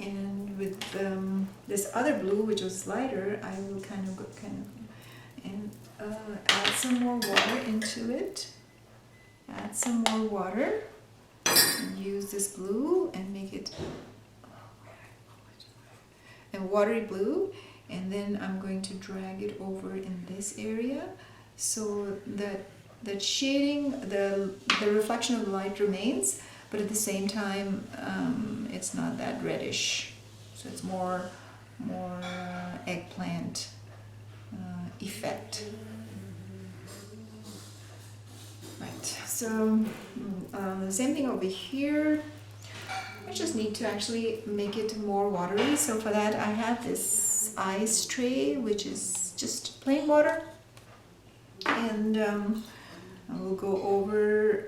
And with this other blue, which was lighter, I will kind of and add some more water into it. Add some more water. And use this blue and make it a watery blue. And then I'm going to drag it over in this area so that that shading, the reflection of the light remains, but at the same time it's not that reddish, so it's more eggplant effect. Right, so the same thing over here. I just need to actually make it more watery, so for that I have this ice tray, which is just plain water, and I will go over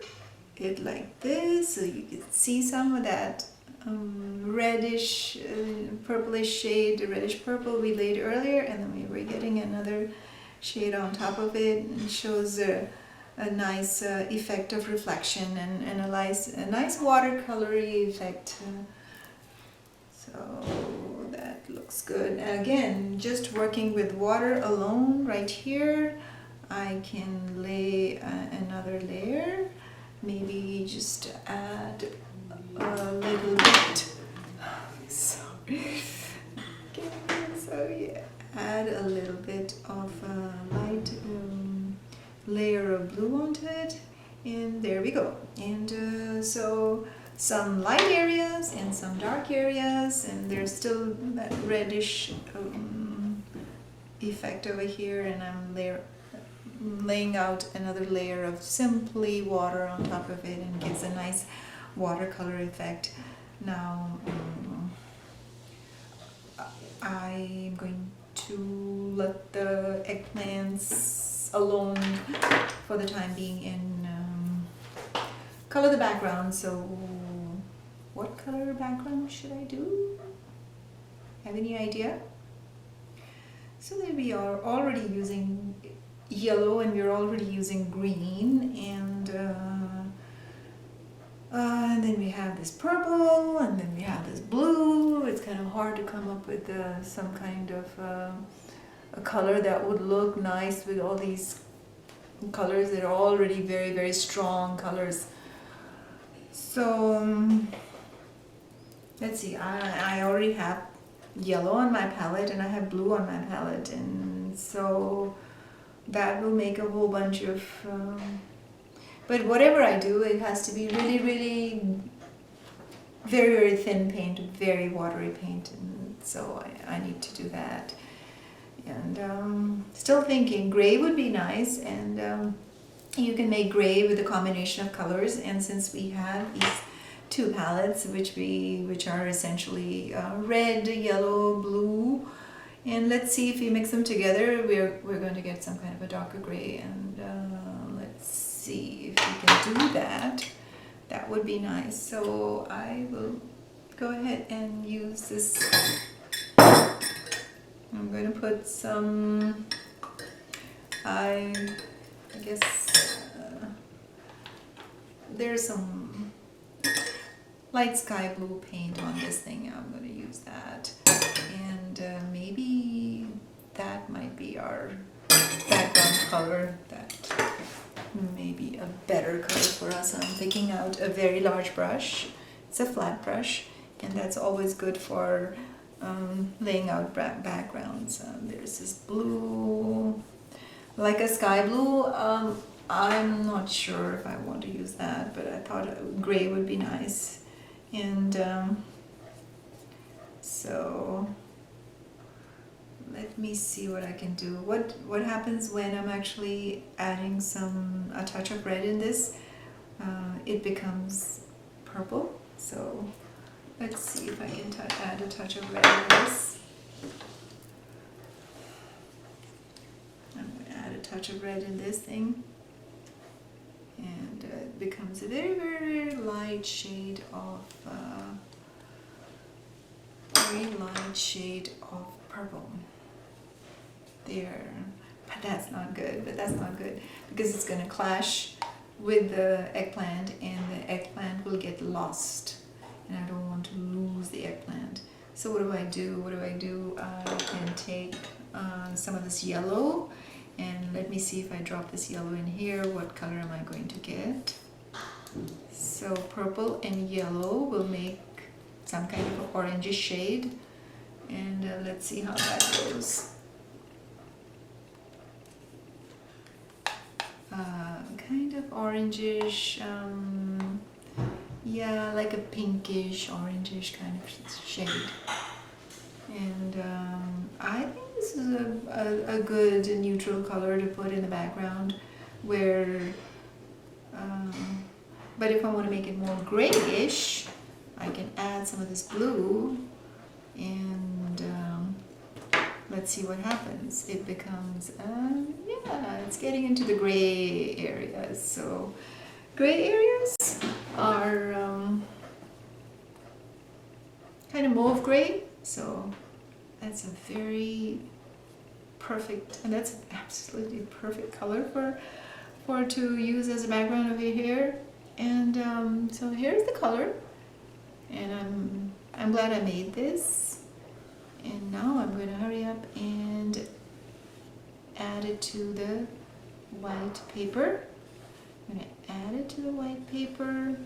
it like this so you can see some of that reddish, purplish shade, the reddish purple we laid earlier, and then we were getting another shade on top of it, and it shows a nice effect of reflection and a nice watercolory effect. So that looks good. And again, just working with water alone right here, I can lay another layer, maybe just add a little bit. Sorry. Okay, so yeah, add a little bit of light layer of blue onto it, and there we go. And so some light areas and some dark areas, and there's still that reddish effect over here, and I'm laying out another layer of simply water on top of it, and gives a nice watercolor effect. Now I'm going to let the eggplants alone for the time being and color the background. So what color background should I do? Have any idea? So that we are already using yellow, and we're already using green, and then we have this purple, and then we have this blue. It's kind of hard to come up with some kind of a color that would look nice with all these colors that are already very, very strong colors. So let's see, I already have yellow on my palette, and I have blue on my palette, and so that will make a whole bunch of but whatever I do, it has to be really, really very, very thin paint, very watery paint, and so I need to do that. And still thinking gray would be nice, and you can make gray with a combination of colors. And since we have these two palettes, which are essentially red, yellow, blue, and let's see if we mix them together, we're going to get some kind of a darker gray. And let's see if we can do that. That would be nice. So I will go ahead and use this. I'm going to put some, I guess there's some light sky blue paint on this thing. I'm going to use that, and maybe that might be our background color. That may be a better color for us. I'm picking out a very large brush. It's a flat brush, and that's always good for laying out backgrounds. There's this blue, like a sky blue. I'm not sure if I want to use that, but I thought gray would be nice. And so let me see what I can do. What happens when I'm actually adding a touch of red in this? It becomes purple. So let's see if I can add a touch of red in this. I'm going to add a touch of red in this thing, and it becomes a very, very, very light shade of purple. There, but that's not good. Because it's going to clash with the eggplant, and the eggplant will get lost, and I don't want to lose the eggplant. So what do I do? What do I do? I can take some of this yellow, and let me see if I drop this yellow in here, what color am I going to get? So purple and yellow will make some kind of orangish shade, and let's see how that goes. Kind of orangish, yeah, like a pinkish, orangish kind of shade. And I think this is a good neutral color to put in the background, where, but if I want to make it more grayish, I can add some of this blue, and let's see what happens. It becomes, yeah, it's getting into the gray areas. So gray areas are kind of mauve gray. So that's a very perfect, and that's absolutely perfect color for to use as a background over here. And so here's the color, and I'm glad I made this. And now I'm going to hurry up and add it to the white paper. I'm going to add it to the white paper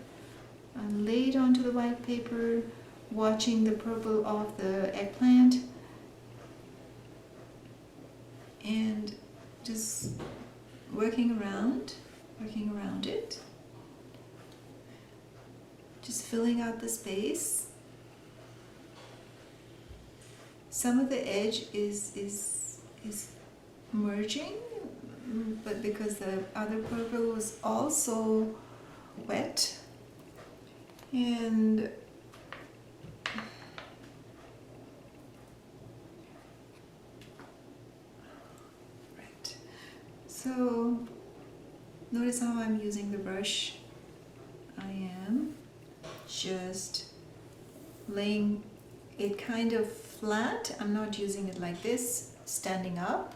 and lay it onto the white paper, watching the purple of the eggplant, and just working around it, just filling out the space. Some of the edge is merging, but because the other purple was also wet, and right. So notice how I'm using the brush. I am just laying it kind of flat. I'm not using it like this, standing up,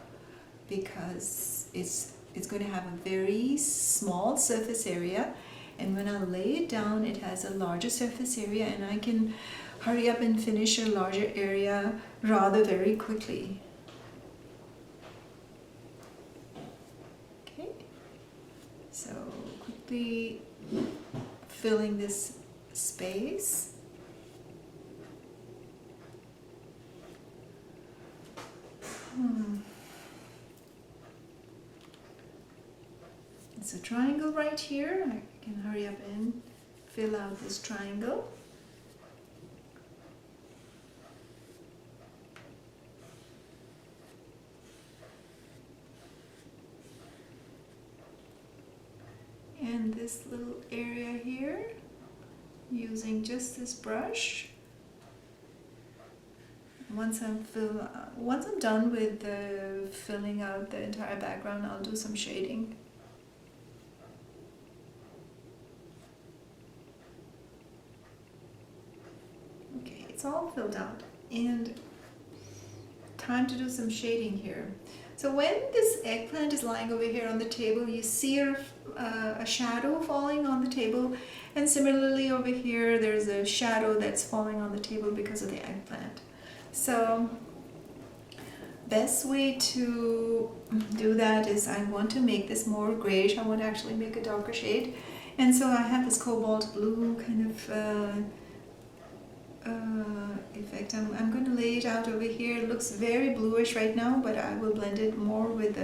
because it's going to have a very small surface area, and when I lay it down it has a larger surface area, and I can hurry up and finish a larger area rather very quickly. Okay, so quickly filling this space. It's a triangle right here. I can hurry up and fill out this triangle. And this little area here, using just this brush. Once I'm done with filling out the entire background, I'll do some shading. Okay, it's all filled out, and time to do some shading here. So when this eggplant is lying over here on the table, you see a shadow falling on the table, and similarly over here there's a shadow that's falling on the table because of the eggplant. So best way to do that is, I want to make this more grayish. I want to actually make a darker shade, and so I have this cobalt blue kind of effect. I'm going to lay it out over here. It looks very bluish right now, but I will blend it more with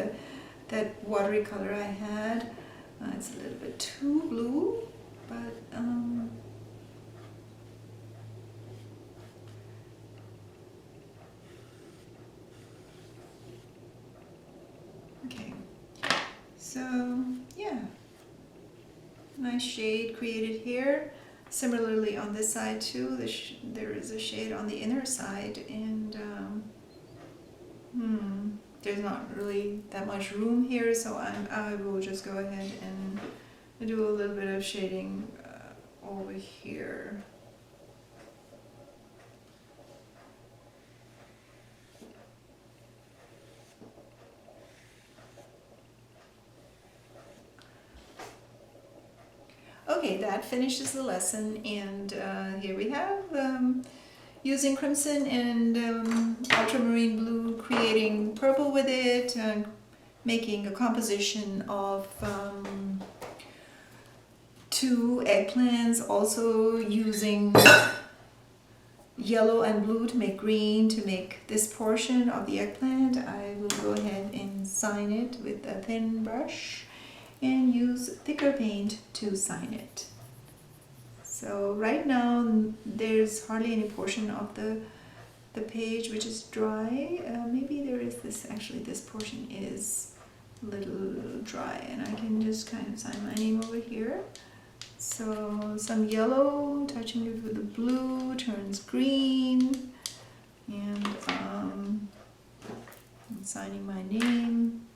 that watery color I had. It's a little bit too blue, but okay. So yeah, nice shade created here. Similarly on this side too, there is a shade on the inner side, and there's not really that much room here, so I will just go ahead and do a little bit of shading over here. Okay, that finishes the lesson, and here we have using crimson and ultramarine blue, creating purple with it, and making a composition of 2 eggplants, also using yellow and blue to make green, to make this portion of the eggplant. I will go ahead and sign it with a thin brush and use thicker paint to sign it. So right now there's hardly any portion of the page which is dry. Maybe there is this, actually this portion is a little dry, and I can just kind of sign my name over here. So some yellow, touching it with the blue, turns green, and I'm signing my name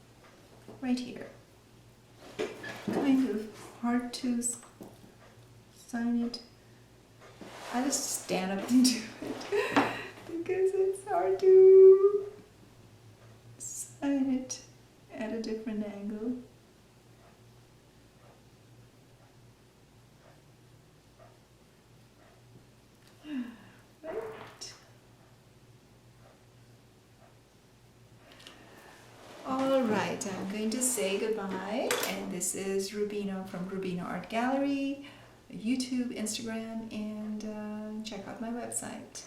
right here. Kind of hard to sign it. I just stand up and do it because it's hard to sign it at a different angle. Alright, I'm going to say goodbye, and this is Rubina from Rubina Art Gallery, YouTube, Instagram, and check out my website.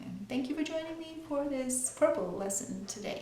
And thank you for joining me for this purple lesson today.